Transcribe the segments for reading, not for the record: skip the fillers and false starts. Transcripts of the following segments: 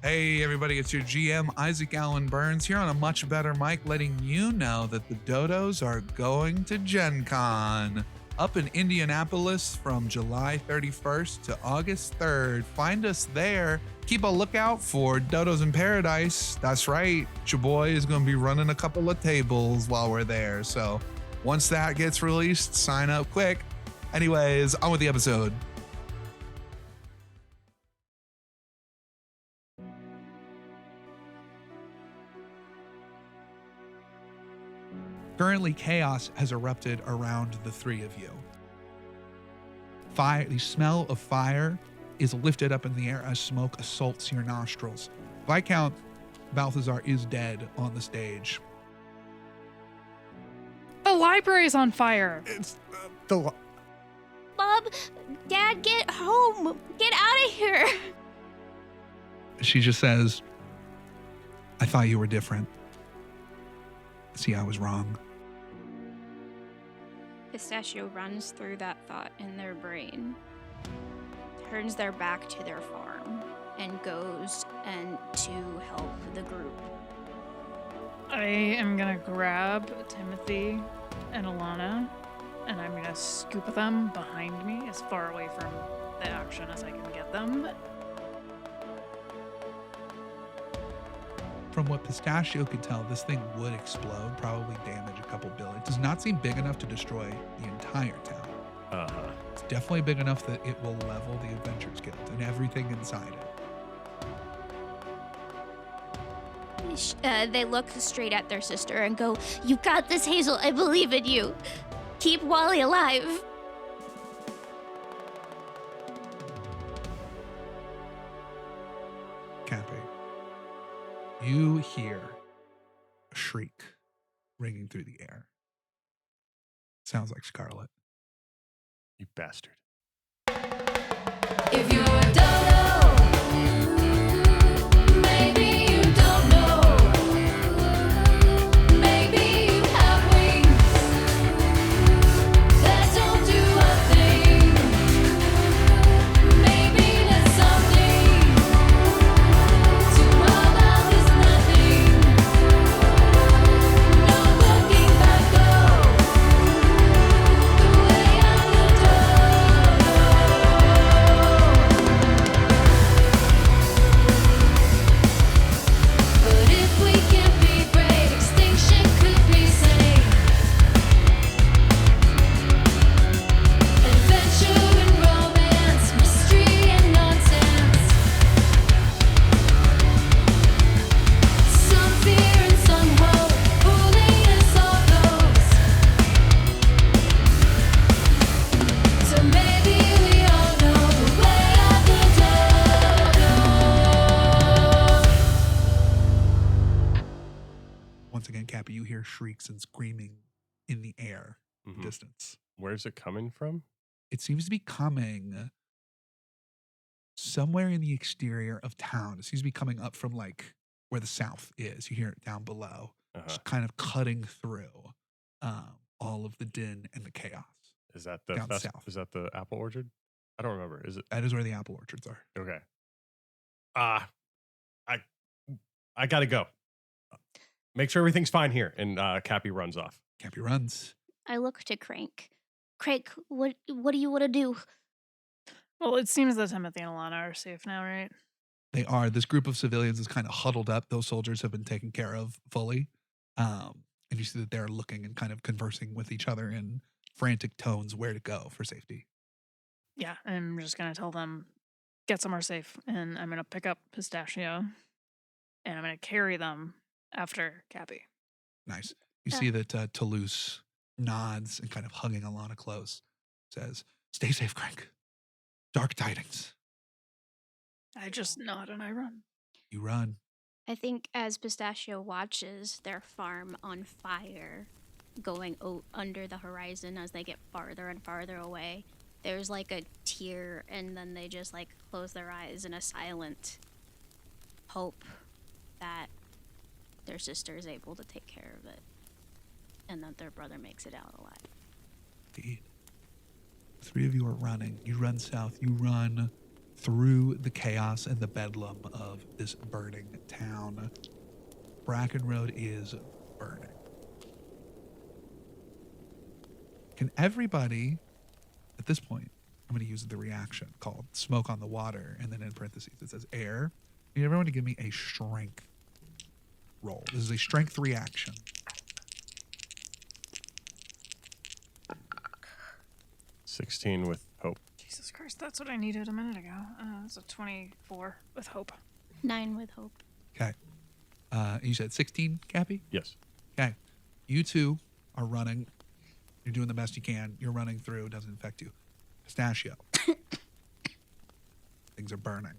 Hey everybody, it's your GM Isaac Allen Burns here on a much better mic, letting you know that the Dodos are going to Gen Con up in Indianapolis from July 31st to August 3rd. Find us there. Keep a lookout for Dodos in Paradise. That's right, your boy is going to be running a couple of tables while we're there. So once that gets released, sign up quick. Anyways, on with the episode. Currently, chaos has erupted around the three of you. Fire, the smell of fire is lifted up in the air as smoke assaults your nostrils. Viscount Balthazar is dead on the stage. The library's on fire. It's Mom, Dad, get home. Get out of here. She just says, I thought you were different. See, I was wrong. Pistachio runs through that thought in their brain, turns their back to their farm, and goes to help the group. I am gonna grab Timothy and Alana, and I'm gonna scoop them behind me as far away from the action as I can get them. From what Pistachio could tell, this thing would explode, probably damage a couple buildings. It does not seem big enough to destroy the entire town. It's definitely big enough that it will level the Adventurers Guild and everything inside it. They look straight at their sister and go, "You got this, Hazel. I believe in you. Keep Wally alive." Kapi, you hear a shriek ringing through the air. Sounds like Scarlet. You bastard. If you're a dodo, maybe you don't know. Maybe you have wings that don't do a thing. Maybe there's something to all of this nothing. No looking back, go the way of the dodo. But if we can be brave, extinction could be saved. Adventure and romance, mystery and nonsense. Some fear and some hope, pulling us all close. So maybe we all know the way of the dodo. Once again, Kapi, you hear shrieks and screaming in the air Mhm. distance. Where's it coming from? It seems to be coming somewhere in the exterior of town. It seems to be coming up from like where the south is. You hear it down below, just kind of cutting through all of the din and the chaos. Is that the Down south. Is that the apple orchard? I don't remember. Is it? That is where the apple orchards are. Okay. I gotta go. Make sure everything's fine here. And Kapi runs off. Kapi runs. I look to Crank. Crank, what do you want to do? Well, it seems that Timothy and Alana are safe now, right? They are. This group of civilians is kind of huddled up. Those soldiers have been taken care of fully. And you see that they're looking and kind of conversing with each other in frantic tones where to go for safety. Yeah, I'm just gonna tell them, get somewhere safe, and I'm gonna pick up Pistachio, and I'm gonna carry them after Kapi. Nice. You see that Toulouse nods and kind of hugging Alana close, says, "Stay safe, Crank. Dark tidings." I just nod and I run. You run. I think as Pistachio watches their farm on fire going under the horizon as they get farther and farther away, there's like a tear, and then they just like close their eyes in a silent hope that their sister is able to take care of it and that their brother makes it out alive. Indeed. The three of you are running. You run south. You run through the chaos and the bedlam of this burning town. Brackenroad is burning. Can everybody, at this point, I'm going to use the reaction called smoke on the water, and then in parentheses it says air. I need everyone to give me a strength roll. This is a strength reaction. 16 with hope. Jesus Christ, that's what I needed a minute ago. That's a 24 with hope. 9 with hope. Okay. You said 16, Kapi? Yes. Okay. You two are running. You're doing the best you can. You're running through. It doesn't infect you. Pistachio. Things are burning.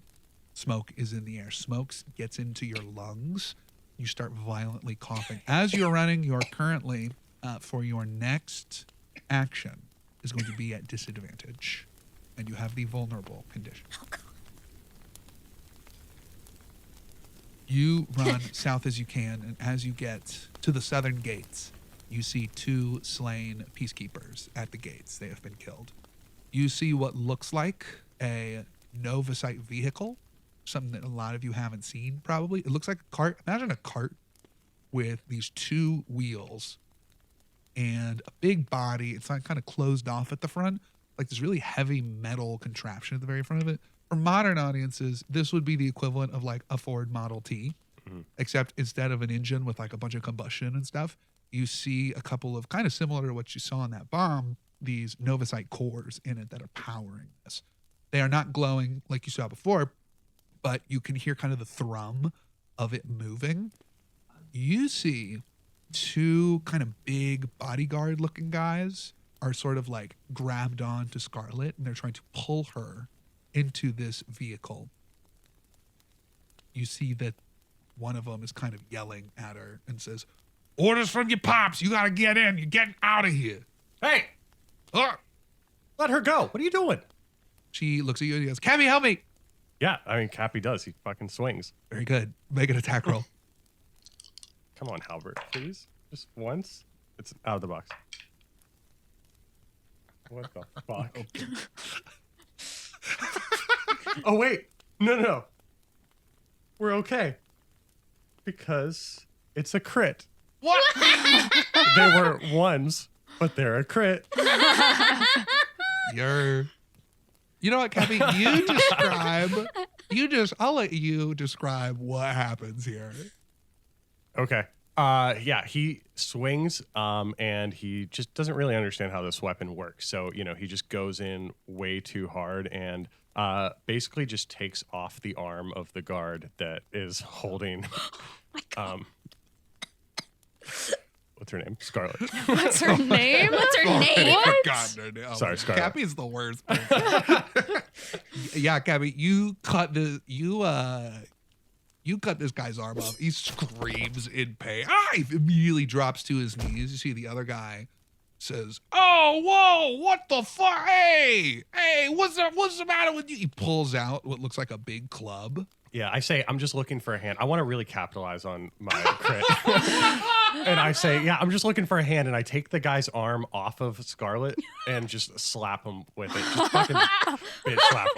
Smoke is in the air. Smoke gets into your lungs. You start violently coughing. As you're running, you're currently, for your next action, is going to be at disadvantage. And you have the vulnerable condition. You run south as you can, and as you get to the southern gates, you see 2 slain peacekeepers at the gates. They have been killed. You see what looks like a Novacite vehicle, something that a lot of you haven't seen probably. It looks like a cart. Imagine a cart with these 2 wheels and a big body. It's like kind of closed off at the front, like this really heavy metal contraption at the very front of it. For modern audiences, this would be the equivalent of like a Ford Model T, except instead of an engine with like a bunch of combustion and stuff, you see a couple of kind of similar to what you saw in that bomb, these Novacite cores in it that are powering this. They are not glowing like you saw before, but you can hear kind of the thrum of it moving. You see 2 kind of big bodyguard looking guys are sort of like grabbed on to Scarlet, and they're trying to pull her into this vehicle. You see that one of them is kind of yelling at her and says, "Orders from your pops. You got to get in. You're getting out of here." Hey, let her go. What are you doing? She looks at you and goes, "Kapi, help me." Yeah, I mean, Kapi does. He fucking swings. Very good. Make an attack roll. Come on, Halbert, please. Just once. It's out of the box. What the fuck? Oh, wait. No. We're okay. Because it's a crit. What? They were 1s, but they're a crit. You know what, Kapi? I'll let you describe what happens here. Okay. Yeah, he swings, and he just doesn't really understand how this weapon works. So, he just goes in way too hard and basically just takes off the arm of the guard that is holding. What's her name? Scarlet. What's her name? What's her name? I've forgotten her name. Sorry, Scarlet. Kapi's the worst. Yeah, Kapi, you cut this guy's arm off. He screams in pain. He immediately drops to his knees. You see the other guy says, "Oh, whoa, what the fuck? Hey, what's the matter with you?" He pulls out what looks like a big club. Yeah, I say, I'm just looking for a hand. I want to really capitalize on my crit. And I say, yeah, I'm just looking for a hand. And I take the guy's arm off of Scarlet and just slap him with it. Just fucking bitch slap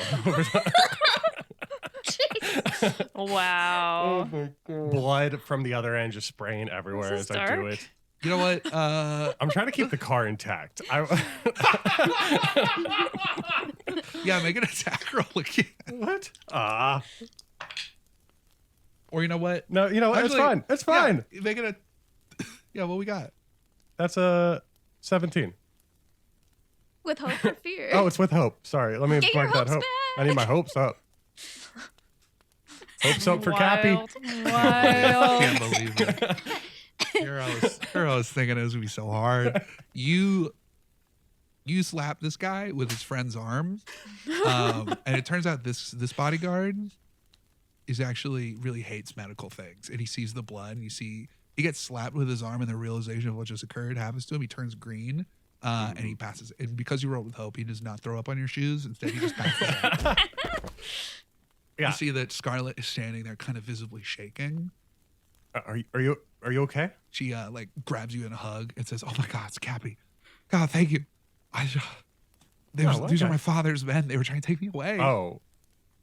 him. Wow. Blood from the other end just spraying everywhere This as is I do dark. it. You know what? I'm trying to keep the car intact. Yeah, make an attack roll again. What? Or you know what? No, you know what? It's Actually, fine. It's fine. Yeah, make it a. Yeah, what we got? That's a 17. With hope or fear. Oh, it's with hope. Sorry. Let me Get your mark that hopes hope. back. I need my hopes up. Hopes up for Kapi. Wild. Can't believe it. Here I was thinking it was gonna be so hard. You slap this guy with his friend's arm, and it turns out this bodyguard is actually really hates medical things, and he sees the blood, and he gets slapped with his arm, and the realization of what just occurred happens to him. He turns green, and he passes. And because you rolled with hope, he does not throw up on your shoes. Instead, he just passes out. Yeah. You see that Scarlet is standing there, kind of visibly shaking. Are you okay? She like grabs you in a hug and says, "Oh my God, it's Kapi. God, thank you. These are okay. my father's men. They were trying to take me away." Oh,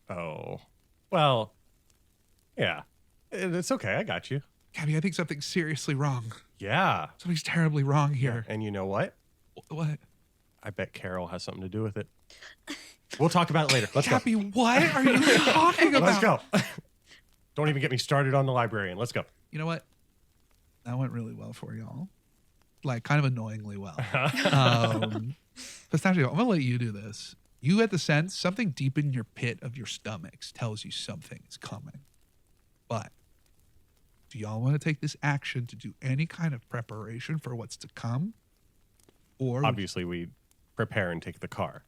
Oh. Well, yeah. It's okay. I got you. Kapi, I think something's seriously wrong. Yeah. Something's terribly wrong here. And you know what? What? I bet Carol has something to do with it. We'll talk about it later. Let's go. Kapi, what are you talking about? Let's go. Don't even get me started on the librarian. Let's go. You know what? That went really well for y'all. Like, kind of annoyingly well. Pistachio, I'm going to let you do this. You get the sense something deep in your pit of your stomachs tells you something is coming. But do y'all want to take this action to do any kind of preparation for what's to come? Or Obviously, we prepare and take the car.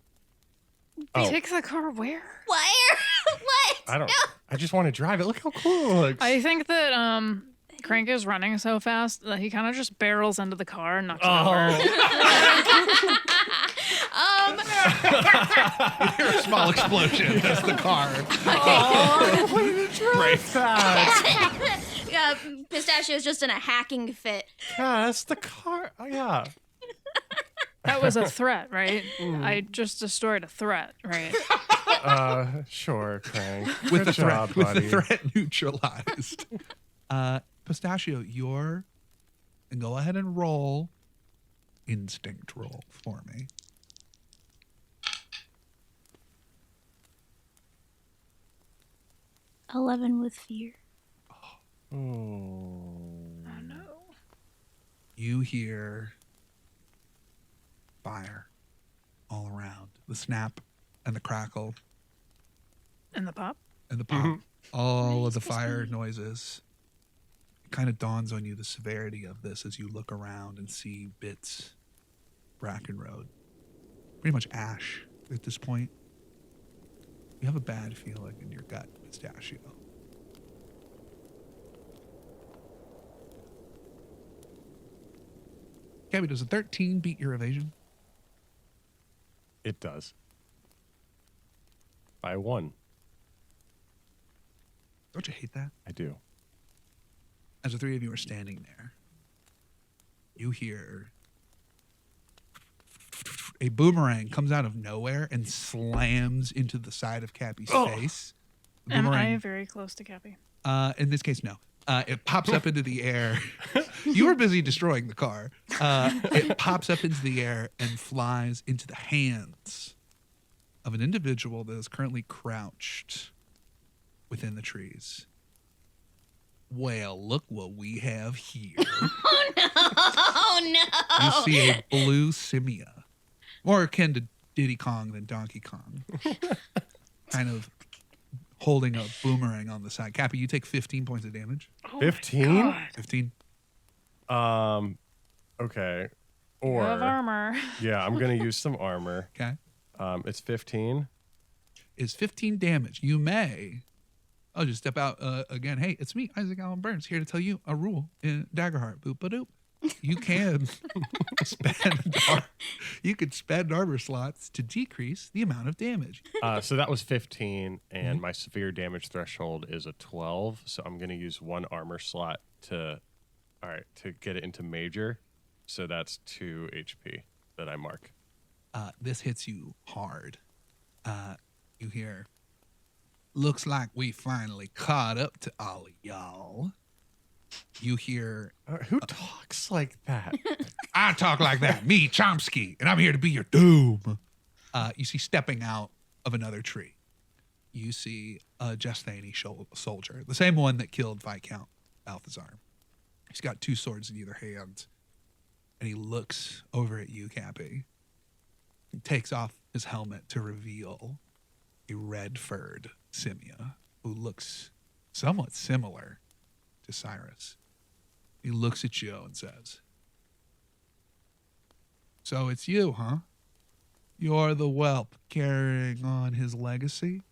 Take the car where? Where? What? I don't. I just want to drive it. Look how cool it looks. I think that Crank is running so fast that he kind of just barrels into the car and knocks it over. you hear a small explosion. That's the car. Break that. Yeah, Pistachio's just in a hacking fit. Yeah, that's the car. Oh, yeah. That was a threat, right? I just destroyed a threat, right? Sure, Crank. With Good job, buddy. with the threat neutralized. Pistachio, and go ahead and roll instinct roll for me. $11 with fear. Oh. Oh no. You hear fire all around. The snap and the crackle And the pop? and the pop. All of the fire noises. It kind of dawns on you the severity of this as you look around and see bits. Brackenroad. Pretty much ash at this point. You have a bad feeling in your gut, Pistachio. Kapi, does a 13 beat your evasion? It does. By 1. Don't you hate that? I do. As the three of you are standing there, you hear a boomerang comes out of nowhere and slams into the side of Cappy's face. The Am I boomerang, very close to Kapi? in this case, no. It pops up into the air. You were busy destroying the car. It pops up into the air and flies into the hands of an individual that is currently crouched within the trees. Well, look what we have here. Oh no! You see a blue simia, more akin to Diddy Kong than Donkey Kong, kind of holding a boomerang on the side. Kapi, you take 15 points of damage. Oh 15? my God. 15. Okay. You have Or armor. yeah, I'm gonna use some armor. Okay. It's 15. Is 15 damage. You may. I'll just step out again. Hey, it's me, Isaac Allen Burns, here to tell you a rule in Daggerheart. Boop a doop. You can you could spend armor slots to decrease the amount of damage. So that was 15, and my severe damage threshold is a 12. So I'm gonna use 1 armor slot to get it into major. So that's 2 HP that I mark. This hits you hard. You hear, looks like we finally caught up to all of y'all. You hear, Who talks like that? I talk like that, me, Chomsky, and I'm here to be your doom. You see stepping out of another tree. You see a Justhaini soldier, the same one that killed Viscount Balthazar. He's got 2 swords in either hand, and he looks over at you, Kapi. He takes off his helmet to reveal a red-furred Simia who looks somewhat similar to Cyrus. He looks at you and says, "So it's you, huh? You're the whelp carrying on his legacy?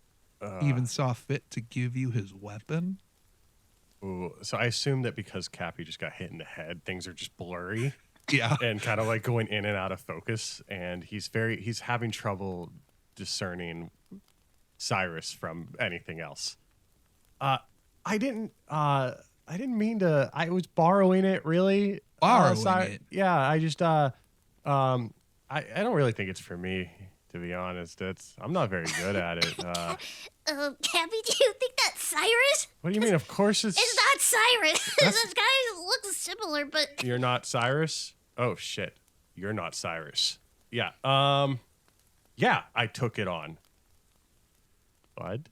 Even saw fit to give you his weapon?" Ooh, so I assume that because Kapi just got hit in the head, things are just blurry Yeah. and kind of like going in and out of focus, and he's having trouble discerning Cyrus from anything else. I didn't mean to. I was borrowing it, really. Borrowing it? Yeah, I just I don't really think it's for me, to be honest. I'm not very good at it. Kapi, do you think that's Cyrus? What do you mean? Of course it's. It's not Cyrus. This guy looks similar, but You're not Cyrus? Oh shit. You're not Cyrus. Yeah. Yeah, I took it on. Bud?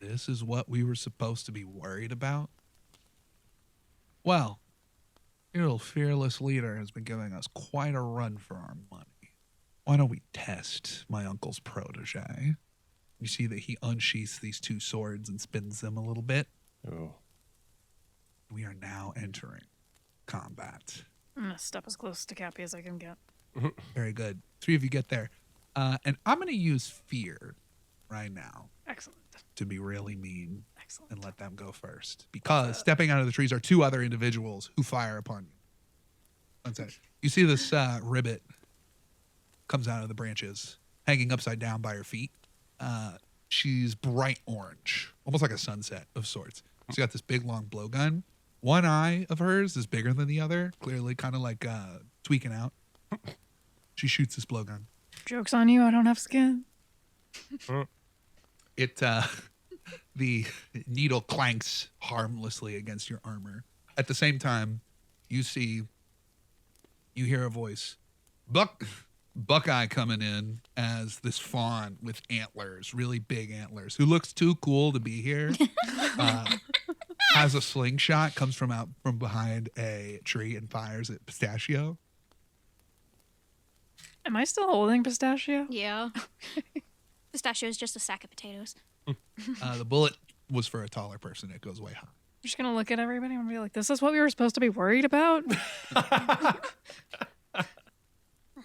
This is what we were supposed to be worried about? Well, your little fearless leader has been giving us quite a run for our money. Why don't we test my uncle's protege? You see that he unsheaths these two swords and spins them a little bit. Oh. We are now entering combat. I'm gonna step as close to Kapi as I can get. Very good. 3 of you get there. And I'm going to use fear right now Excellent. to be really mean Excellent. and let them go first. Because stepping out of the trees are 2 other individuals who fire upon you. One second. You see this ribbit comes out of the branches, hanging upside down by her feet. She's bright orange, almost like a sunset of sorts. She's got this big, long blowgun. One eye of hers is bigger than the other, clearly kind of like tweaking out. She shoots this blowgun. Joke's on you, I don't have skin. It the needle clanks harmlessly against your armor. At the same time, you hear a voice. Buckeye coming in as this fawn with antlers, really big antlers, who looks too cool to be here. Has a slingshot, comes from behind a tree and fires at Pistachio. Am I still holding Pistachio? yeah. Pistachio is just a sack of potatoes. The bullet was for a taller person. It goes way high. I'm just gonna look at everybody and be like, this is what we were supposed to be worried about?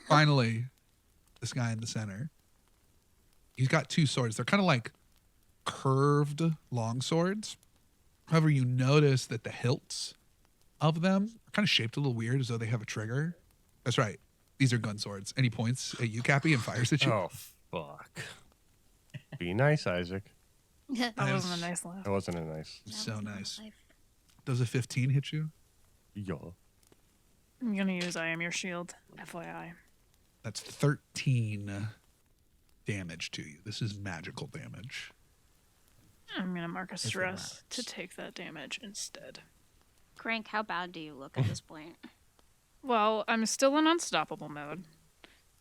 Finally, this guy in the center, he's got 2 swords. They're kind of like curved long swords. However, you notice that the hilts of them are kind of shaped a little weird, as though they have a trigger. That's right. These are gun swords. And he points at you, Kapi, and fires at you. Oh, fuck. Be nice, Isaac. That wasn't a nice laugh. That wasn't a nice. So nice. Does a 15 hit you? Yeah. I'm gonna use I am your shield, FYI. That's 13 damage to you. This is magical damage. I'm gonna mark a it stress matters. to take that damage instead. Crank, how bad do you look at this point? Well, I'm still in unstoppable mode,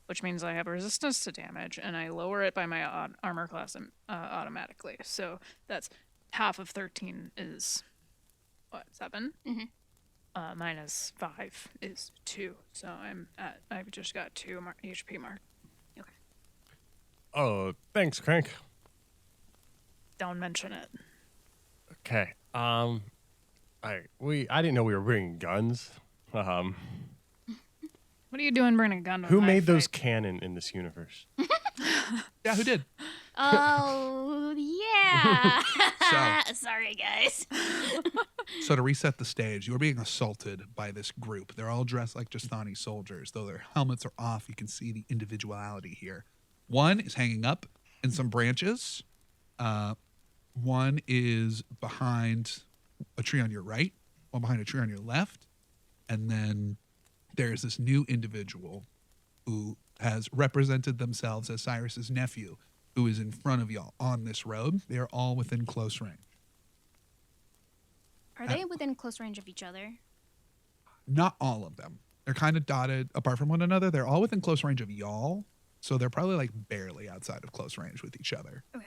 which means I have resistance to damage, and I lower it by my armor class automatically. So that's half of 13 is, what, 7? Mhm. Minus 5 is 2. So I've just got 2 HP mark. Oh, thanks, Crank. Don't mention it. Okay. I didn't know we were bringing guns. What are you doing bringing a gun to Who a knife made those fight? canon in this universe? Yeah, who did? Oh, yeah. So- Sorry, guys. So to reset the stage, you are being assaulted by this group. They're all dressed like Justani soldiers. Though their helmets are off, you can see the individuality here. One is hanging up in some branches. One is behind a tree on your right, one behind a tree on your left. And then there's this new individual who has represented themselves as Cyrus's nephew, who is in front of y'all on this road. They are all within close range. Are they within close range of each other? Not all of them. They're kind of dotted apart from one another. They're all within close range of y'all. So they're probably like barely outside of close range with each other. Okay.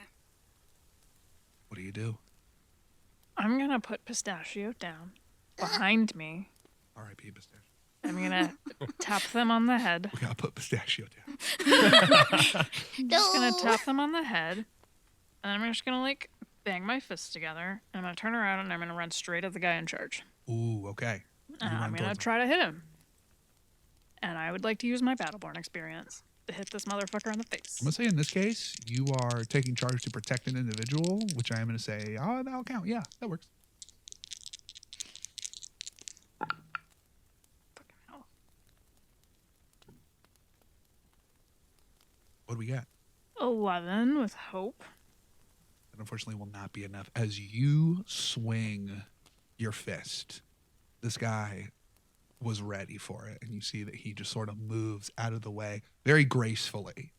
What do you do? I'm gonna put Pistachio down behind me. R.I.P. Pistachio. I'm gonna tap them on the head. We gotta put Pistachio down. I'm just gonna tap them on the head, and I'm just gonna like bang my fists together, and I'm gonna turn around and I'm gonna run straight at the guy in charge. Ooh, okay. You And run I'm gonna towards him. try to hit him. And I would like to use my Battleborn experience to hit this motherfucker in the face. I'm gonna say in this case, you are taking charge to protect an individual, which I am gonna say, oh, that'll count. Yeah, that works. Fucking hell. What do we got? 11 with hope. That unfortunately will not be enough. As you swing your fist, this guy was ready for it. And you see that he just sort of moves out of the way very gracefully,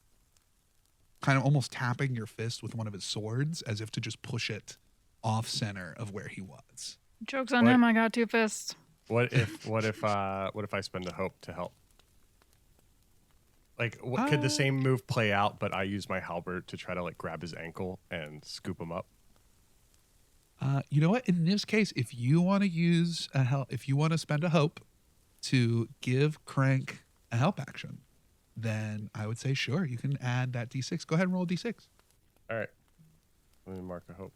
kind of almost tapping your fist with one of his swords as if to just push it off center of where he was. Joke's on What? him. I got 2 fists. What if I spend a hope to help? Like, could the same move play out, but I use my halberd to try to like grab his ankle and scoop him up? You know what? In this case, if you want to use if you want to spend a hope to give Crank a help action, then I would say sure, you can add that d6. Go ahead and roll a d6. All right. Let me mark a hope.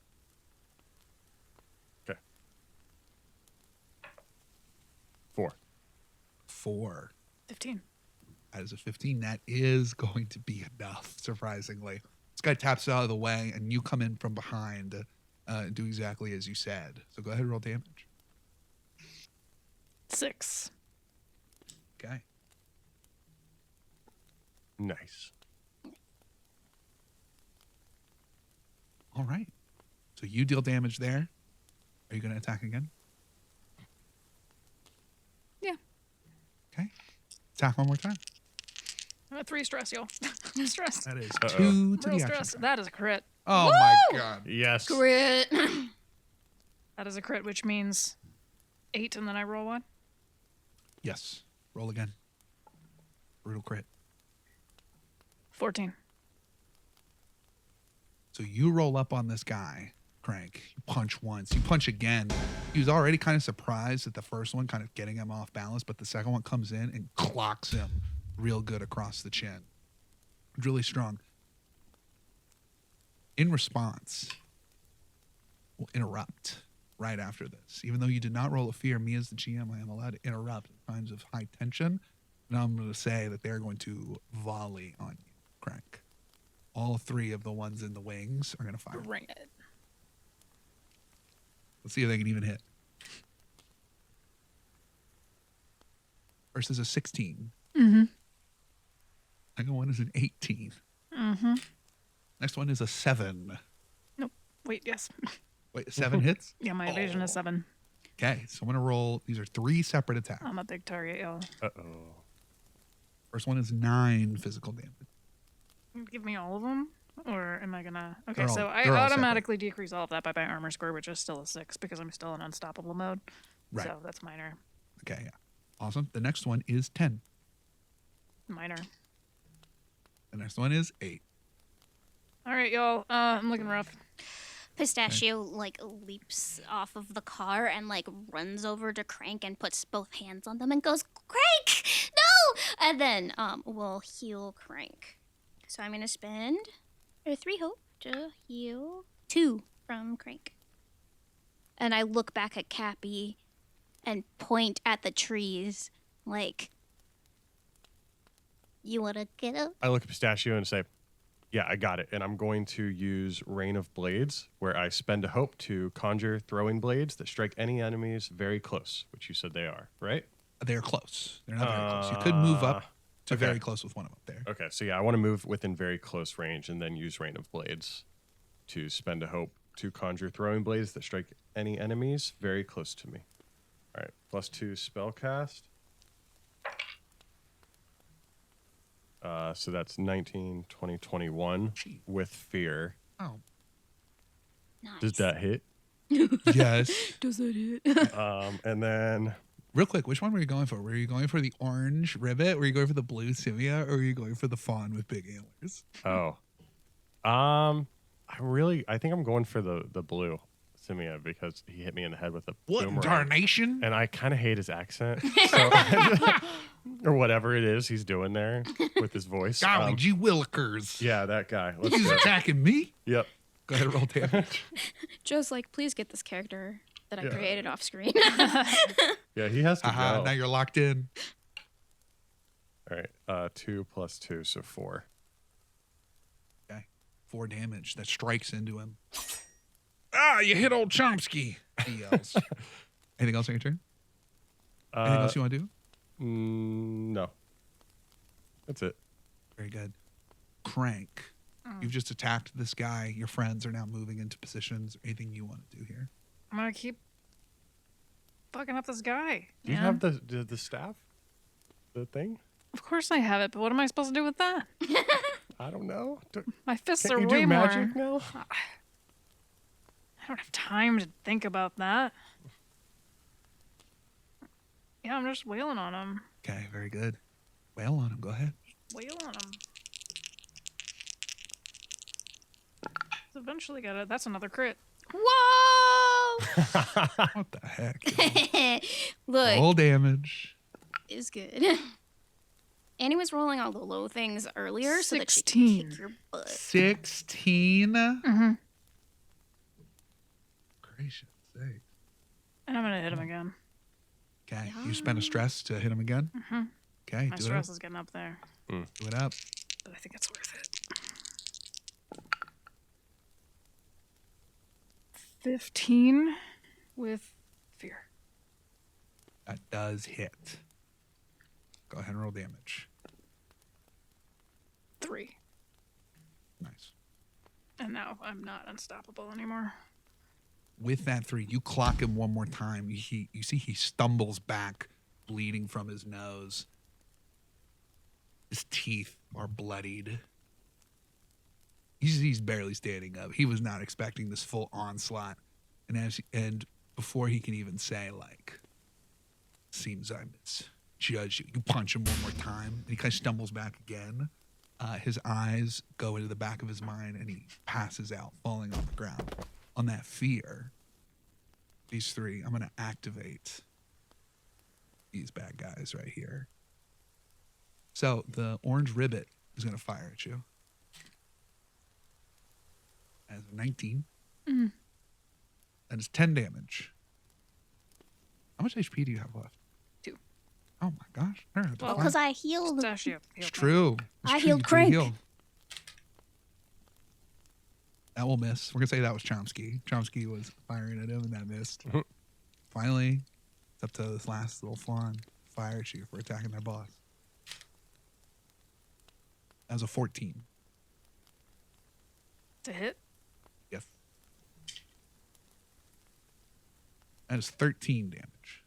Okay. 4. 4. 15. That is a 15. That is going to be enough, surprisingly. This guy taps out of the way, and you come in from behind and do exactly as you said. So go ahead and roll damage. 6. Okay. Nice. All right. So you deal damage there. Are you going to attack again? Yeah. Okay. Attack one more time. I'm at 3 stress, y'all. I'm stressed. That is Uh-oh. 2 to Real the action. stress. Die. That is a crit. Oh my god. Yes. Crit. That is a crit, which means 8, and then I roll 1. Yes. Roll again. Brutal crit. 14. So you roll up on this guy, Crank. You punch once. You punch again. He was already kind of surprised at the first one, kind of getting him off balance, but the second one comes in and clocks him real good across the chin. Really strong. In response, we'll interrupt right after this. Even though you did not roll a fear, me as the GM, I am allowed to interrupt in times of high tension. And I'm going to say that they're going to volley on you, Crank. All 3 of the ones in the wings are going to fire. Bring it. Let's see if they can even hit. First is a 16. Mm-hmm. Second one is an 18. Mm-hmm. Next one is a 7. Nope. Wait, yes. Wait, 7 hits? Yeah, my evasion is 7. Okay, so I'm going to roll. These are 3 separate attacks. I'm a big target, y'all. Uh-oh. First one is 9 physical damage. Give me all of them? Or am I gonna... Okay, They're all- so I they're all automatically decrease all of that by my armor score, which is still a 6 because I'm still in unstoppable mode. Right. So that's minor. Okay, yeah. Awesome. The next one is 10. Minor. The next one is 8. All right, y'all. I'm looking rough. Pistachio like leaps off of the car and like runs over to Crank and puts both hands on them and goes, "Crank, no!" And then we'll heal Crank. So I'm gonna spend 3 hope to heal 2 from Crank. And I look back at Kapi and point at the trees like, "You wanna get up?" I look at Pistachio and say, yeah, I got it. And I'm going to use Rain of Blades, where I spend a hope to conjure throwing blades that strike any enemies very close, which you said they are, right? They're close. They're not very close. You could move up to okay. very close with one of them there. Okay, so yeah, I want to move within very close range and then use Rain of Blades to spend a hope to conjure throwing blades that strike any enemies very close to me. All right, +2 spell cast. So that's 19, 20, 21 Gee. with fear. Oh. Nice. Does that hit? Yes. Does it hit? And then Real quick, which one were you going for? Were you going for the orange ribbit? Were you going for the blue simia? Or were you going for the fawn with big antlers? I think I'm going for the blue Simia because he hit me in the head with a What boomerang. darnation? And I kind of hate his accent, so or whatever it is he's doing there with his voice. Golly gee willikers. Yeah, that guy. Let's He's do it. attacking me? Yep. Go ahead and roll damage. Joe's like, "Please get this character that I Yeah. created off screen." Yeah, he has to Aha, go. now you're locked in. All right, 2 + 2, so 4. Okay. 4 damage that strikes into him. Ah, you hit old Chomsky. He yells. Anything else on your turn? Anything else you want to do? No. That's it. Very good. Crank. You've just attacked this guy. Your friends are now moving into positions. Anything you want to do here? I'm gonna keep fucking up this guy. Do you man. have the staff? The thing? Of course I have it, but what am I supposed to do with that? I don't know. My fists Can't are you way do more. magic now? I don't have time to think about that. Yeah, I'm just wailing on him. Okay, very good. Wail on him. Go ahead. Wail on him. So eventually got it. That's another crit. Whoa! What the heck? Look, Roll damage. is good. Annie was rolling all the low things earlier so that she could 16. kick your butt. 16. Mm-hmm. Gracious sake. And I'm gonna hit him again. Okay, you spend a stress to hit him again. Mm-hmm. Okay, My do stress is getting up there, Do it up. but I think it's worth it. 15 with fear. That does hit. Go ahead and roll damage. 3. Nice. And now I'm not unstoppable anymore. With that 3, you clock him one more time. You see he stumbles back, bleeding from his nose. His teeth are bloodied. He's barely standing up. He was not expecting this full onslaught. And before he can even say, like, seems I misjudged you, you punch him one more time. And he kind of stumbles back again. His eyes go into the back of his mind, and he passes out, falling on the ground. On that fear, these 3, I'm going to activate these bad guys right here. So the orange ribbit is going to fire at you. As a 19. That is 10 damage. How much HP do you have left? 2. Oh my gosh. All right, Well, because I healed. Pistachio. it's true. It's I true, healed you do Crank. heal. That will miss. We're going to say that was Chomsky. Chomsky was firing at him, and that missed. Finally, it's up to this last little fawn. Fire at you for attacking their boss. That was a 14. To hit? Yes. That is 13 damage.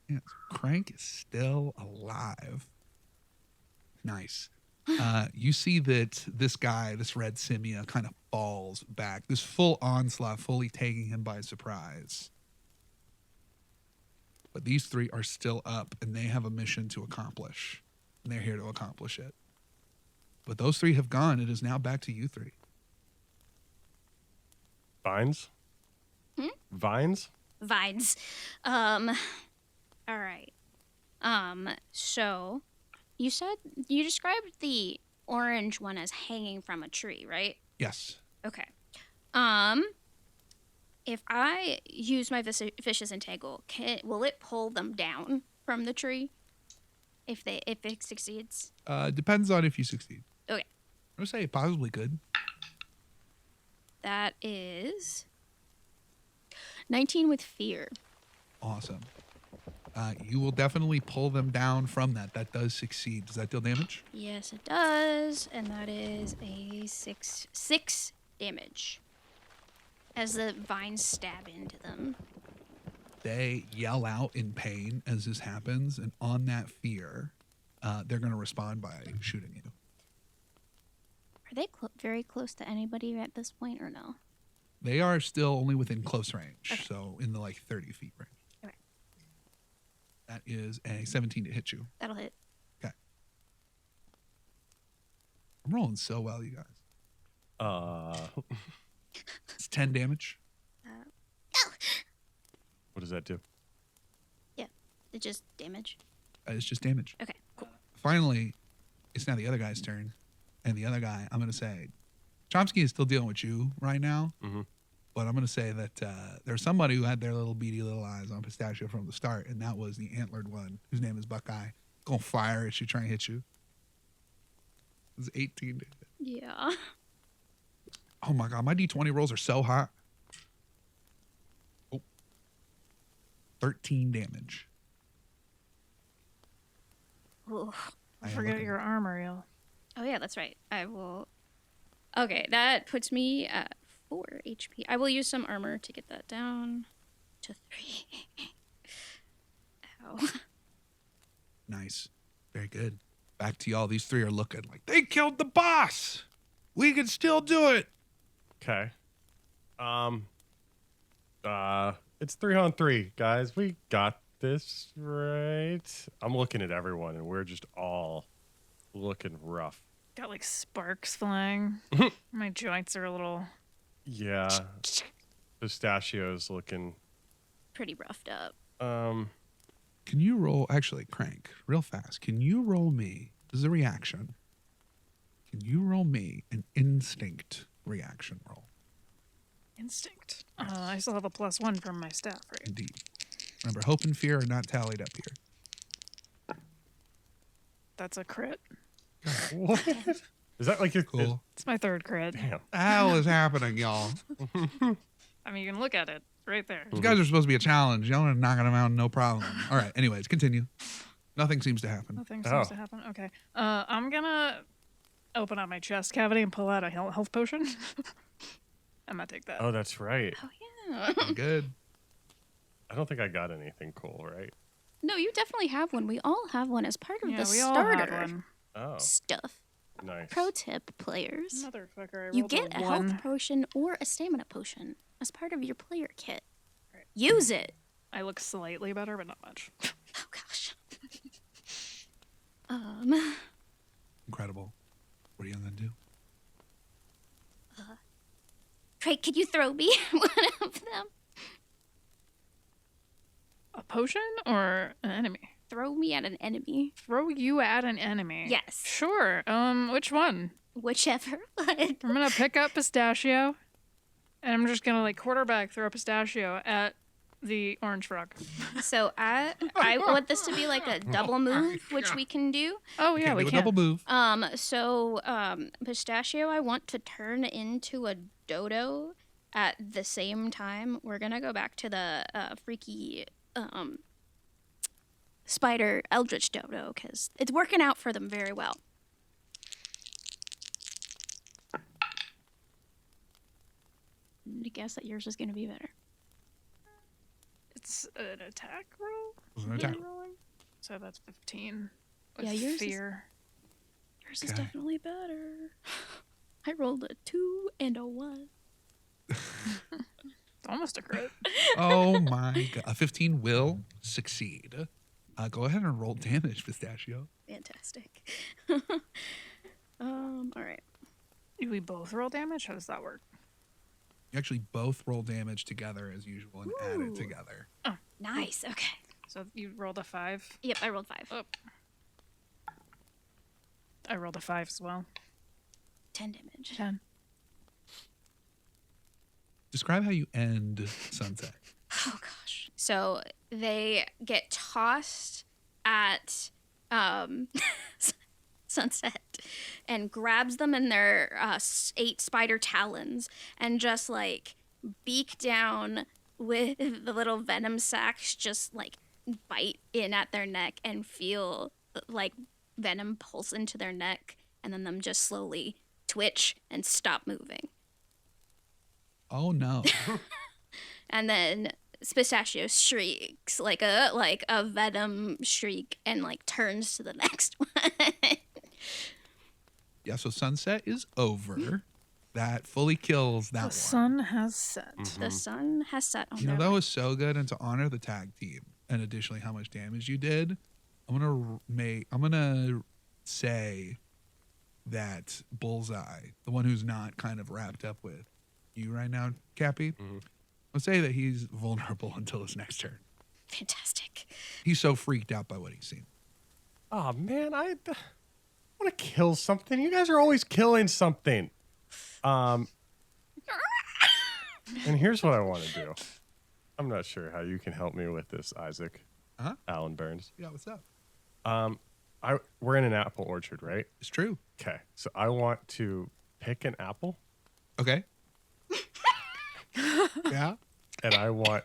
Yes. Crank is still alive. Nice. You see that this guy, this red Simia, kind of falls back. This full onslaught, fully taking him by surprise. But these 3 are still up, and they have a mission to accomplish. And they're here to accomplish it. But those 3 have gone. It is now back to you 3. Vines? Vines? Vines. All right. So you said you described the orange one as hanging from a tree, right? Yes. Okay. If I use my vicious entangle, will it pull them down from the tree? If it succeeds? Depends on if you succeed. Okay. I would say it possibly could. That is 19 with fear. Awesome. You will definitely pull them down from that. That does succeed. Does that deal damage? Yes, it does, and that is a six damage as the vines stab into them. They yell out in pain as this happens, and on that fear, they're going to respond by shooting you. Are they very close to anybody at this point, or no? They are still only within close range, Okay. so in the 30 feet range. Okay. That is a 17 to hit you. That'll hit. Okay. I'm rolling so well, you guys. It's 10 damage. What does that do? It's just damage. It's just damage. Okay, cool. Finally, it's now the other guy's turn. And the other guy, I'm going to say, Chomsky is still dealing with you right now. Mhm. But I'm going to say that there's somebody who had their little beady little eyes on Pistachio from the start, and that was the antlered one, whose name is Buckeye. Going to fire at you, trying to hit you. It was 18 to hit. Yeah. Oh my God, my D20 rolls are so hot. Oh. 13 damage. Ooh. I am Forget looking- your armor, yo. Oh yeah, that's right. I will. Okay, that puts me at 4 HP. I will use some armor to get that down to 3. So Nice. Very good. Back to y'all. These three are looking like they killed the boss. We can still do it. Okay. It's 3-on-3, guys. We got this, right? I'm looking at everyone, and we're just all looking rough. Got like sparks flying. My joints are a little. Yeah. Pistachio's looking. pretty roughed up. Can you roll, actually, Crank, real fast, can you roll me, this is a reaction, can you roll me an instinct reaction roll? Instinct. I still have a +1 from my staff, right? Indeed. Remember, hope and fear are not tallied up here. That's a crit. What? Is that like your Cool. It's my 3rd crit. Damn. The hell is happening, y'all? I mean, you can look at it right there. These guys are supposed to be a challenge. Y'all are knocking them out, no problem. All right, anyways, continue. Nothing seems to happen. Nothing Oh. seems to happen. Okay. I'm gonna open up my chest cavity and pull out a health potion. I'm gonna take that. Oh, that's right. Oh yeah. Good. I don't think I got anything cool, right? No, you definitely have one. We all have one as part of Yeah, the we all starter have one. Oh, stuff. nice. Pro tip, players. Motherfucker, I You rolled get a 1. health potion or a stamina potion as part of your player kit. Right. Use it. I look slightly better, but not much. Oh gosh. Incredible. What are you going to do? Craig, could you throw me one of them? A potion or an enemy? Throw me at an enemy. Throw you at an enemy. Yes. Sure. Which one? Whichever. I'm gonna pick up Pistachio, and I'm just gonna like quarterback throw Pistachio at the orange frog. So I want this to be like a double move, which we can do. Oh yeah, Can't we do a can. double move. Pistachio, I want to turn into a dodo at the same time. We're gonna go back to the freaky spider eldritch dodo because it's working out for them very well. I guess that yours is gonna be better. It's an attack roll. It was an attack. Rolling. So that's 15. With Yeah, yours is- fear. Yours is Okay. definitely better. I rolled a 2 and a 1. It's almost a crit. Oh my god. A 15 will succeed. Go ahead and roll damage, Pistachio. Fantastic. All right. Do we both roll damage? How does that work? You actually both roll damage together as usual and add Ooh. it together. Nice. Okay. So you rolled a 5. Yep, I rolled 5. Oh. I rolled a 5 as well. 10 damage. 10. Describe how you end Sunset. Oh gosh. So they get tossed at Sunset and grabs them in their 8 spider talons and just like beak down with the little venom sacs, just like bite in at their neck and feel like venom pulse into their neck, and then them just slowly twitch and stop moving. Oh no. And then Pistachio shrieks like a venom shriek and like turns to the next one. Yeah, so Sunset is over. That fully kills that The one. sun has set. The sun has set on You know, their that was so good. And to honor the tag team and additionally how much damage you did, I'm gonna say that Bullseye, the one who's not kind of wrapped up with you right now, Kapi, I'll say that he's vulnerable until his next turn. fantastic. He's so freaked out by what he's seen. Oh man, I want to kill something. You guys are always killing something. And here's what I want to do. I'm not sure how you can help me with this, Isaac. Huh? Alan Burns. Yeah, what's up? We're in an apple orchard, right? It's true. Okay, so I want to pick an apple, Okay. Yeah. and I want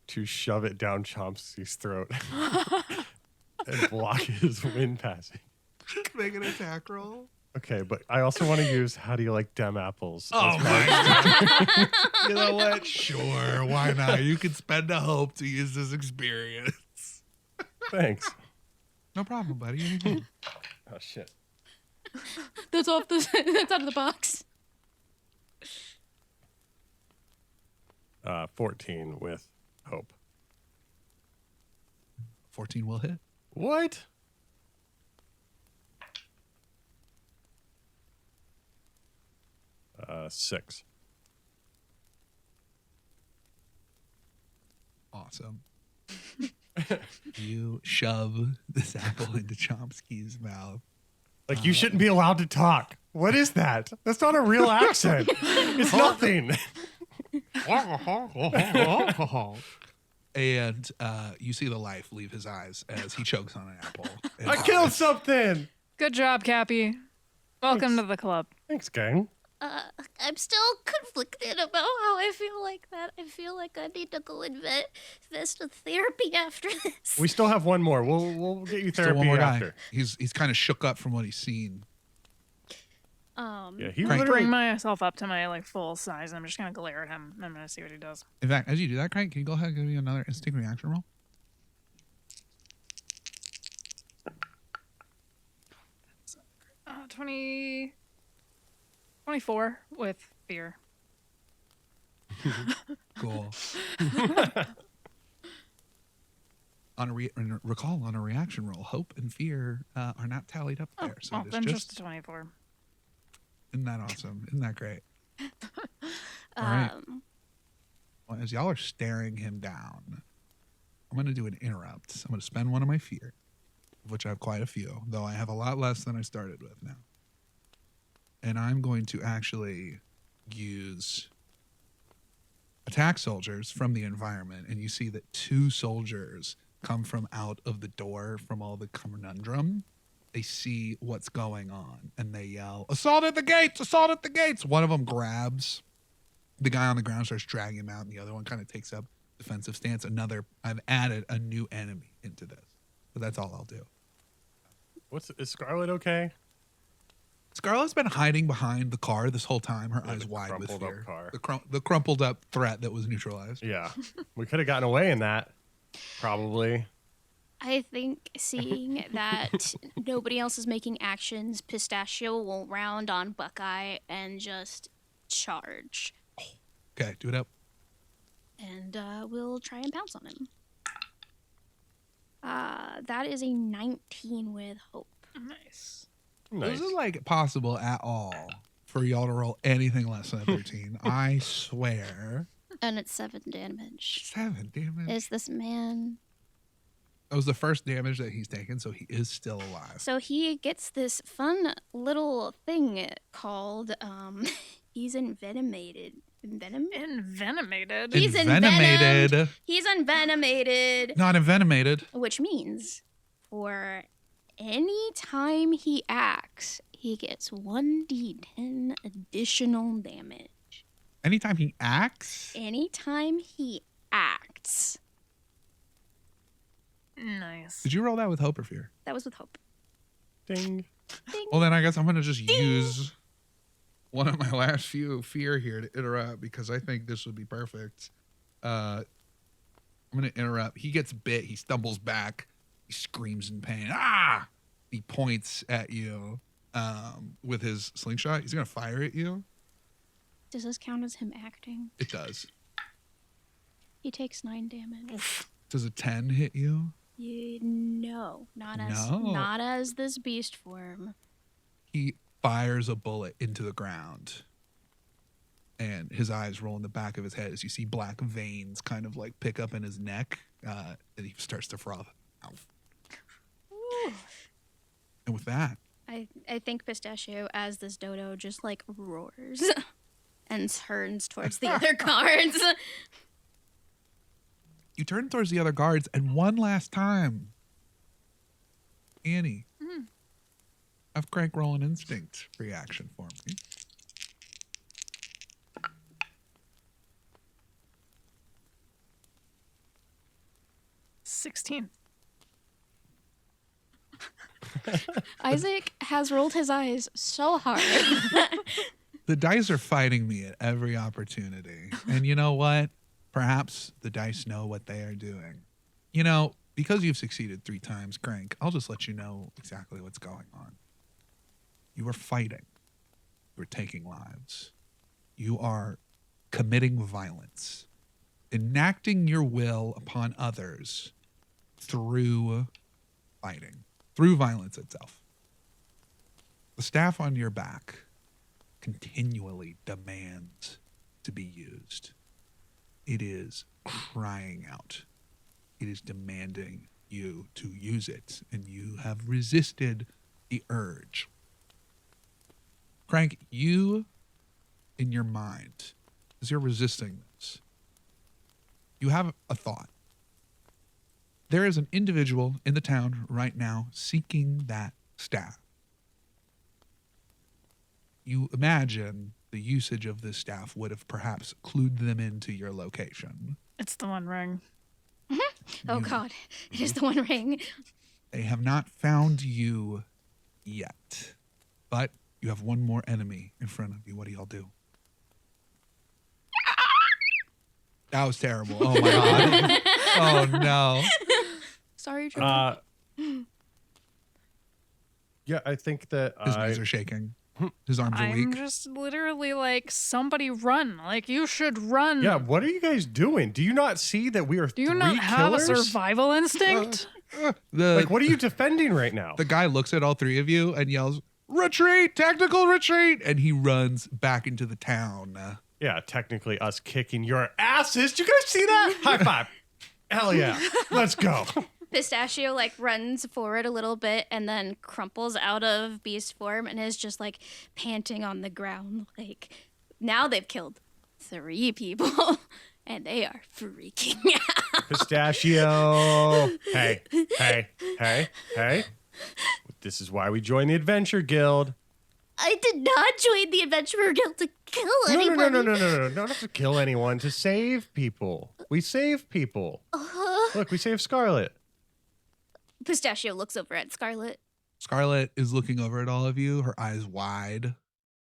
to shove it down Chomsky's throat and block his wind passing. Make an attack roll. Okay, but I also want to use how do you like dem apples? Oh as my god. You know what? Sure, why not? You could spend a hope to use this experience. Thanks. No problem, buddy. Anything. Oh shit. That's off the. That's out of the box. 14 with hope. 14 will hit. What? Six. Awesome. You shove this apple into Chomsky's mouth. Like, you shouldn't be allowed to talk. What is that? That's not a real accent. It's nothing. And you see the life leave his eyes as he chokes on an apple. and I killed dies. something. Good job, Cappy. Welcome Thanks. to the club. Thanks, gang. I'm still conflicted about how I feel like that. I feel like I need to go invest in therapy after this. We still have one more. We'll get you Still therapy one more guy. after. He's kind of shook up from what he's seen. Yeah, he Crank. literally. Bring myself up to my like full size, and I'm just gonna glare at him. I'm gonna see what he does. In fact, as you do that, Crank, can you go ahead and give me another instinct reaction roll? Uh, 24 with fear. Cool. Recall on a reaction roll, hope and fear are not tallied up Oh, there. So well, it then is just a 24. isn't that awesome? Isn't that great? All right. Well, as y'all are staring him down, I'm going to do an interrupt. I'm going to spend one of my fear, of which I have quite a few, though I have a lot less than I started with now. And I'm going to actually use attack soldiers from the environment. And you see that 2 soldiers come from out of the door from all the conundrum. They see what's going on and they yell, "Assault at the gates! Assault at the gates!" One of them grabs the guy on the ground, starts dragging him out, and the other one kind of takes up defensive stance. I've added a new enemy into this. But that's all I'll do. Is Scarlet okay? Scarlett's been hiding behind the car this whole time, her Yeah, eyes the wide with crumpled up fear. car. The crumpled up threat that was neutralized. Yeah. We could have gotten away in that. Probably. I think seeing that nobody else is making actions, Pistachio will round on Buckeye and just charge. Okay, do it up. And we'll try and pounce on him. That is a 19 with hope. Nice. Nice. This is like possible at all for y'all to roll anything less than a 13. I swear. And it's 7 damage. 7 damage. Is this man... That was the first damage that he's taken, so he is still alive. So he gets this fun little thing called, he's envenomated. Envenomated. He's Envenomated. He's envenomated. Not envenomated. Which means for any time he acts, he gets 1d10 additional damage. Anytime he acts, Anytime he acts. Nice. did you roll that with hope or fear? That was with hope. Ding. Ding. Well, then I guess I'm going to just use one of my last few fear here to interrupt because I think this would be perfect. I'm going to interrupt. He gets bit. He stumbles back. He screams in pain. Ah! He points at you with his slingshot. He's going to fire at you. Does this count as him acting? It does. He takes 9 damage. Does a 10 hit you? No, not as this beast form. He fires a bullet into the ground. And his eyes roll in the back of his head as you see black veins kind of like pick up in his neck. And he starts to froth. Ooh. And with that, I think Pistachio, as this dodo, just like roars and turns towards the other cards. you turn towards the other guards, and one last time, Annie, have Crank roll an instinct reaction for me. $16. Isaac has rolled his eyes so hard. The dice are fighting me at every opportunity. And you know what? Perhaps the dice know what they are doing. You know, because you've succeeded 3 times, Crank, I'll just let you know exactly what's going on. You are fighting. You are taking lives. You are committing violence, enacting your will upon others through fighting, through violence itself. The staff on your back continually demands to be used. It is crying out. It is demanding you to use it, and you have resisted the urge. Crank, you, in your mind, as you're resisting this, you have a thought. There is an individual in the town right now seeking that staff. You imagine the usage of this staff would have perhaps clued them into your location. It's the One Ring. Oh You- God, it is the One Ring. They have not found you yet, but you have one more enemy in front of you. What do y'all do? That was terrible. Oh my God. Oh no. Sorry, Joe. Yeah, I think that His knees are shaking. His arms are I'm weak. just literally like, somebody run. Like, you should run. yeah. What are you guys doing? Do you not see that we are Do you 3 not have a killers? survival instinct? The, Like, what are you defending right now? the guy looks at all 3 of you and yells, "Retreat! Tactical retreat!" And he runs back into the town. Yeah, technically us kicking your asses. Do you guys see that? High five. Hell yeah. Let's go. Pistachio like runs forward a little bit and then crumples out of beast form and is just like panting on the ground. Like now they've killed 3 people and they are freaking out. Pistachio. Hey. This is why we joined the Adventure Guild. I did not join the Adventurer Guild to kill No. anybody. Not have to kill anyone, to save people. We save people. Look, we saved Scarlet. Pistachio looks over at Scarlet. Scarlet is looking over at all of you, her eyes wide.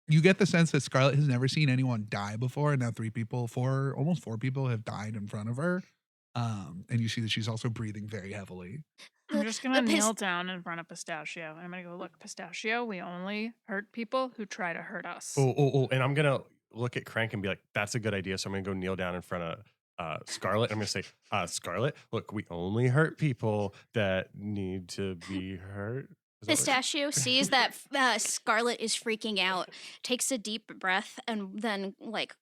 You get the sense that Scarlet has never seen anyone die before, and now almost 4 people have died in front of her. And you see that she's also breathing very heavily. I'm just gonna the kneel down in front of Pistachio. And I'm gonna go, look, Pistachio, we only hurt people who try to hurt us. Oh, and I'm going to look at Crank and be like, that's a good idea. So I'm going to go kneel down in front of Scarlet. I'm going to say, Scarlet, look, we only hurt people that need to be hurt. Is that what- Pistachio sees that Scarlet is freaking out, takes a deep breath, and then like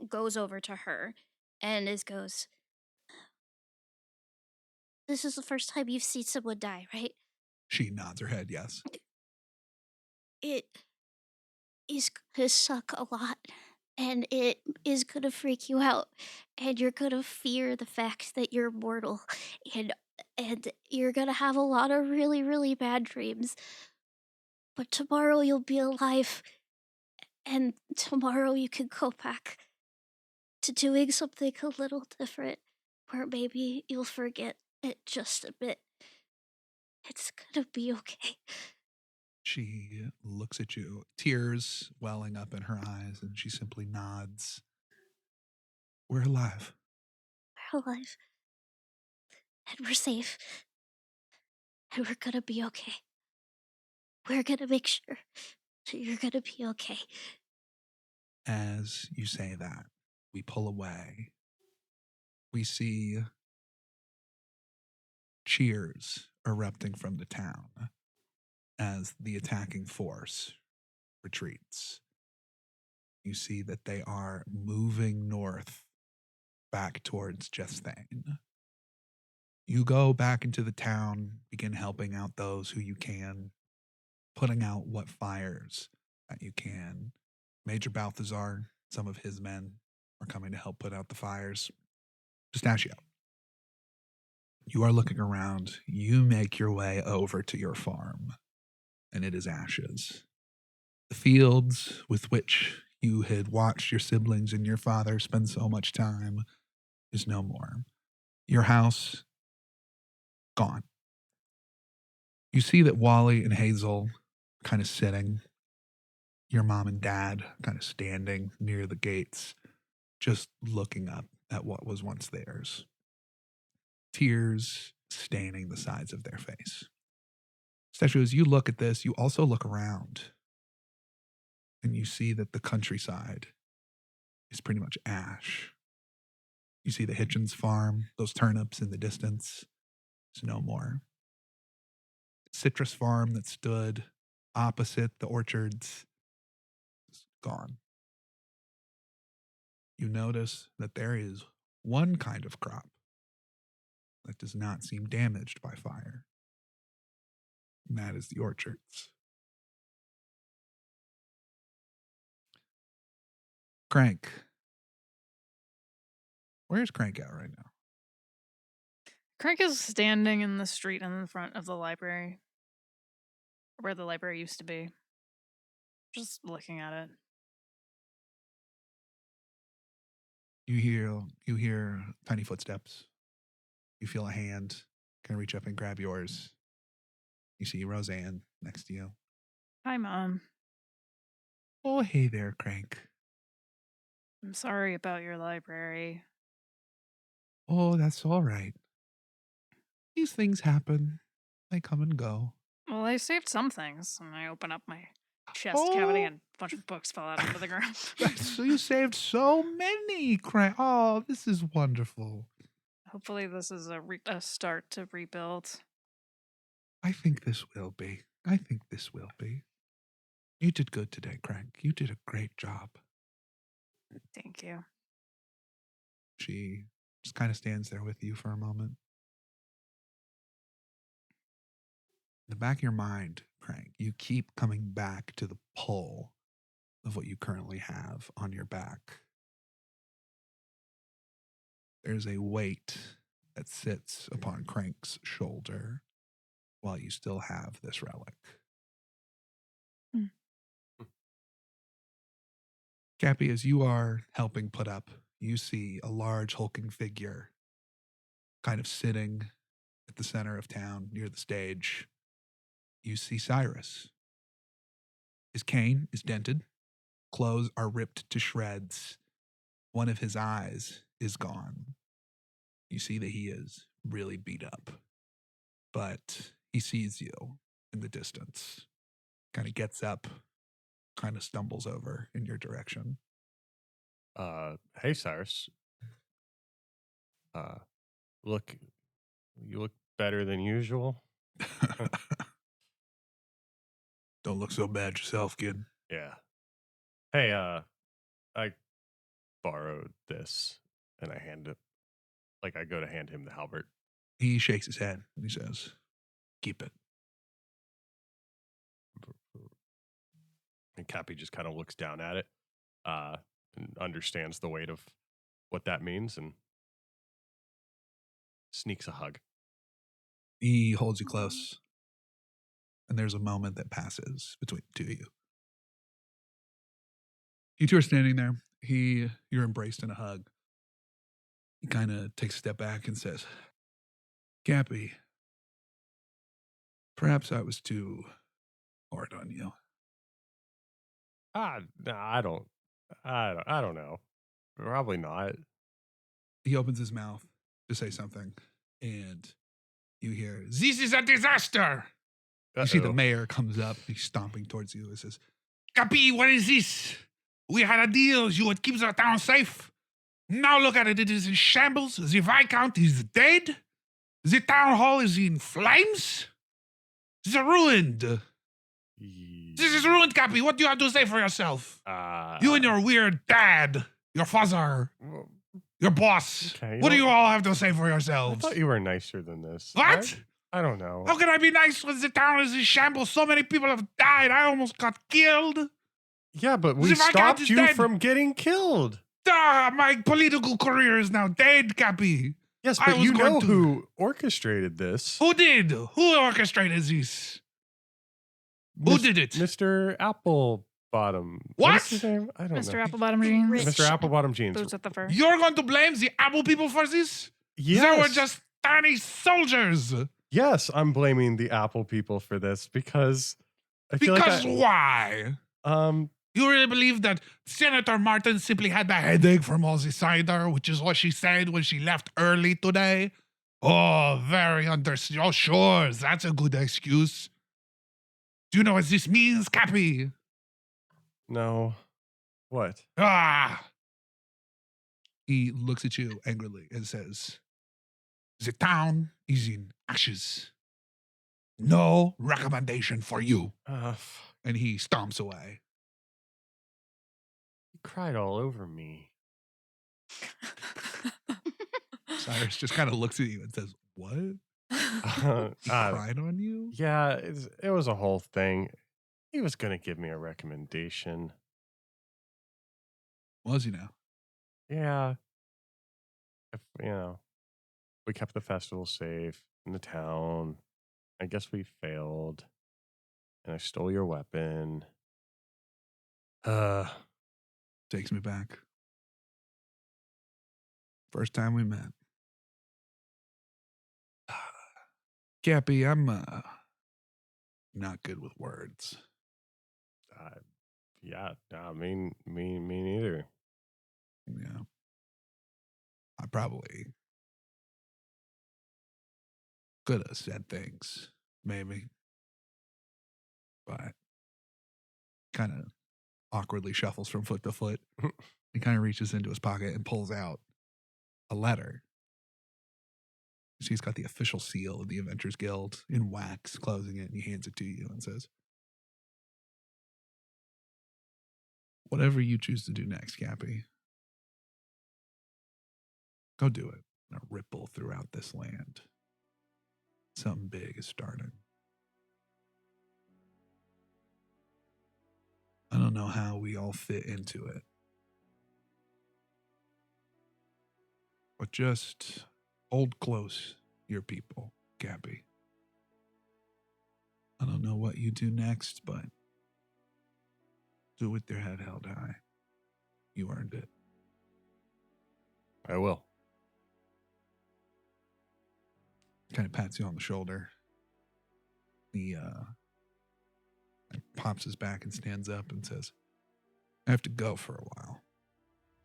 goes over to her and goes, "This is the first time you've seen someone die, right? She nods her head, yes. It is gonna suck a lot, and it is gonna freak you out, and you're gonna fear the fact that you're mortal, and you're gonna have a lot of really, really bad dreams. But tomorrow you'll be alive, and tomorrow you can go back to doing something a little different, where maybe you'll forget it just a bit. It's gonna be okay." She looks at you, tears welling up in her eyes, and she simply nods. We're alive. We're alive. And we're safe. And we're gonna be okay. We're gonna make sure that you're gonna be okay. As you say that, we pull away. We see cheers erupting from the town as the attacking force retreats. You see that they are moving north back towards Jestane. You go back into the town, begin helping out those who you can, putting out what fires that you can. Major Balthazar, some of his men are coming to help put out the fires. Pistachio, you are looking around. You make your way over to your farm, and it is ashes. The fields with which you had watched your siblings and your father spend so much time is no more. Your house, gone. You see that Wally and Hazel are kind of sitting. Your mom and dad kind of standing near the gates, just looking up at what was once theirs. Tears staining the sides of their face. Pistachio, as you look at this, you also look around and you see that the countryside is pretty much ash. You see the Hitchens farm, those turnips in the distance. It's no more. Citrus farm that stood opposite the orchards is gone. You notice that there is one kind of crop that does not seem damaged by fire. And that is the orchards. Crank. Where's Crank at right now? Crank is standing in the street in front of the library, where the library used to be. Just looking at it. You hear tiny footsteps. You feel a hand kind of reach up and grab yours. You see Roseanne next to you. Hi, Mom. Oh, hey there, Crank. I'm sorry about your library. Oh, that's all right. These things happen. They come and go. Well, I saved some things, and I open up my chest cavity and a bunch of books fell out onto the ground. So you saved so many, Crank. Oh, this is wonderful. Hopefully this is a start to rebuild. I think this will be. I think this will be. You did good today, Crank. You did a great job. Thank you. She just kind of stands there with you for a moment. In the back of your mind, Crank, you keep coming back to the pull of what you currently have on your back. There's a weight that sits upon Crank's shoulder while you still have this relic. Kapi, as you are helping put up, you see a large hulking figure kind of sitting at the center of town near the stage. You see Cyrus. His cane is dented. Clothes are ripped to shreds. One of his eyes is gone. You see that he is really beat up. But he sees you in the distance. Kind of gets up, kind of stumbles over in your direction. Hey, Cyrus. Look, you look better than usual. Don't look so bad yourself, kid. Yeah. Hey, I borrowed this and I hand it, like I go to hand him the halberd. He shakes his head and he says, keep it. And Kapi just kind of looks down at it, and understands the weight of what that means and sneaks a hug. He holds you close. And there's a moment that passes between the two of you. You two are standing there. You're embraced in a hug. He kind of takes a step back and says, Kapi, perhaps I was too hard on you. No, I don't know. Probably not. He opens his mouth to say something, and you hear, this is a disaster. You see the mayor comes up, he's stomping towards you and says, Kapi, what is this? We had a deal, you would keep the town safe. Now look at it, it is in shambles. The Viscount is dead. The town hall is in flames. It's ruined. This is ruined, Kapi. What do you have to say for yourself? You and your weird dad, your father, your boss. Okay, what do you all have to say for yourselves? I thought you were nicer than this. What? I don't know. How can I be nice when the town is in shambles? So many people have died. I almost got killed. Yeah, but we The Viscount stopped is you dead. from getting killed. My political career is now dead, Kapi. Yes, I but was you going know to- who orchestrated this. Who did? Who orchestrated this? Who did it? Mr. Applebottom. What? What's his name? I don't Mr. know. Applebottom jeans. Rich. Mr. Applebottom jeans. Boots at the fur. You're going to blame the Apple people for this? Yes. They were just tiny soldiers. Yes, I'm blaming the Apple people for this because I feel Because like why? You really believe that Senator Martin simply had a headache from all the cider, which is what she said when she left early today? Oh, very understood. Oh, sure. That's a good excuse. Do you know what this means, Kapi? No. What? Ah! He looks at you angrily and says, the town is in ashes. No recommendation for you. And he stomps away. He cried all over me. Cyrus just kind of looks at you and says, what? He cried on you? Yeah, it was a whole thing. He was going to give me a recommendation. Was he now? Yeah. If, we kept the festival safe in the town. I guess we failed. And I stole your weapon. Takes me back. First time we met. Kapi, I'm not good with words. Yeah, me neither. Yeah. I probably could have said things, maybe. But kind of awkwardly shuffles from foot to foot. He kind of reaches into his pocket and pulls out a letter. He's got the official seal of the Adventures Guild in wax, closing it, and he hands it to you and says, whatever you choose to do next, Kapi, go do it. A ripple throughout this land. Something big is starting. I don't know how we all fit into it. But just hold close your people, Kapi. I don't know what you do next, but do it with your head held high. You earned it. I will. Kind of pats you on the shoulder. He pops his back and stands up and says, I have to go for a while,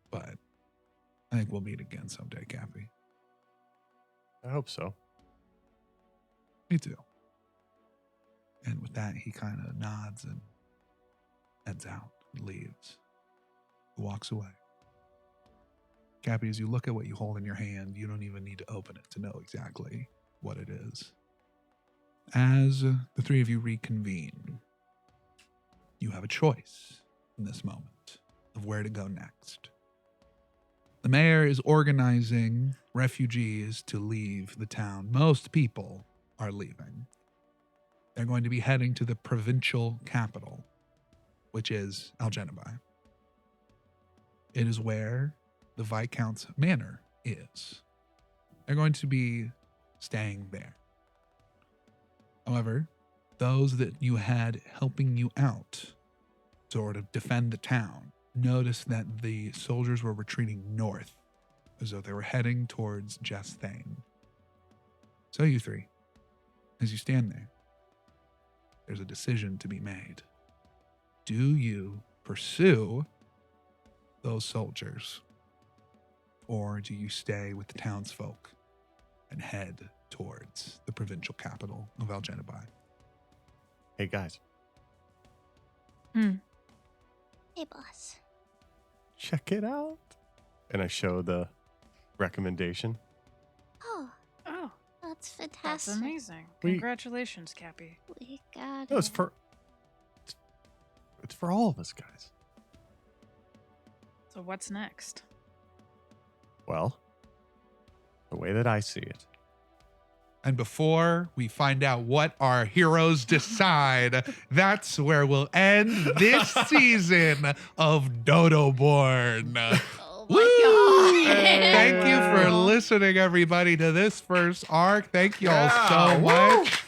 but I think we'll meet again someday, Kapi. I hope so. Me too. And with that, he kind of nods and heads out, leaves, walks away. Kapi, as you look at what you hold in your hand, you don't even need to open it to know exactly what it is. As the three of you reconvene, you have a choice in this moment of where to go next. The mayor is organizing refugees to leave the town. Most people are leaving. They're going to be heading to the provincial capital, which is Algenabai. It is where the Viscount's manor is. They're going to be staying there. However, those that you had helping you out to sort of defend the town noticed that the soldiers were retreating north as though they were heading towards Jestane. So you three, as you stand there, there's a decision to be made. Do you pursue those soldiers, or do you stay with the townsfolk and head towards the provincial capital of Algenabai? Hey, guys, Hey, boss. check it out. And I show the recommendation. Oh, Oh, that's that's fantastic. amazing. We- Congratulations, Kapi. We got No, it. it's for all of us, guys. So what's next? Well, the way that I see it, And before we find out what our heroes decide, that's where we'll end this season of DodoBorne. Oh Woo! my god. Thank you for listening, everybody, to this first arc. Thank you all so much.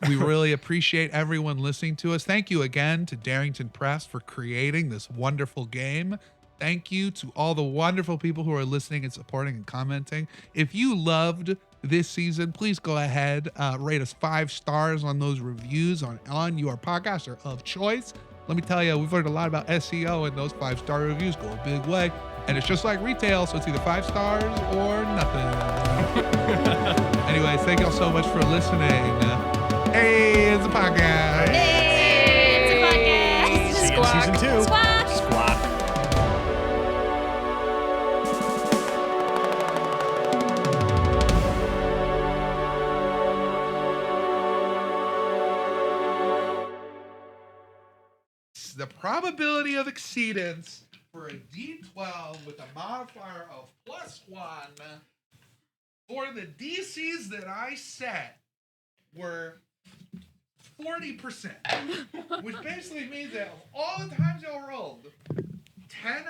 We really appreciate everyone listening to us. Thank you again to Darrington Press for creating this wonderful game. Thank you to all the wonderful people who are listening and supporting and commenting. If you loved this season, please go ahead, rate us 5 stars on those reviews on your podcaster of choice. Let me tell you, we've learned a lot about SEO, and those 5-star reviews go a big way. And it's just like retail, so it's either 5 stars or nothing. Anyways, thank y'all so much for listening. Hey, it's a podcast. Hey, it's a podcast. See you in season 2. Squawk. Squawk. The probability of exceedance for a D12 with a modifier of +1 for the DCs that I set were 40%, which basically means that of all the times y'all rolled, 10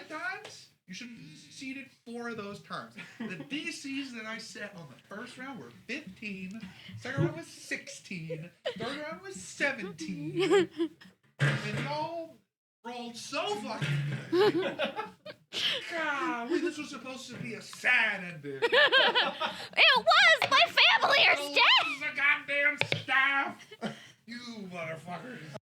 times, you should have succeeded 4 of those terms. The DCs that I set on the first round were 15, second round was 16, third round was 17, and y'all rolled so fucking good. God, this was supposed to be a sad ending. It was! My family are dead! The goddamn staff! You motherfuckers.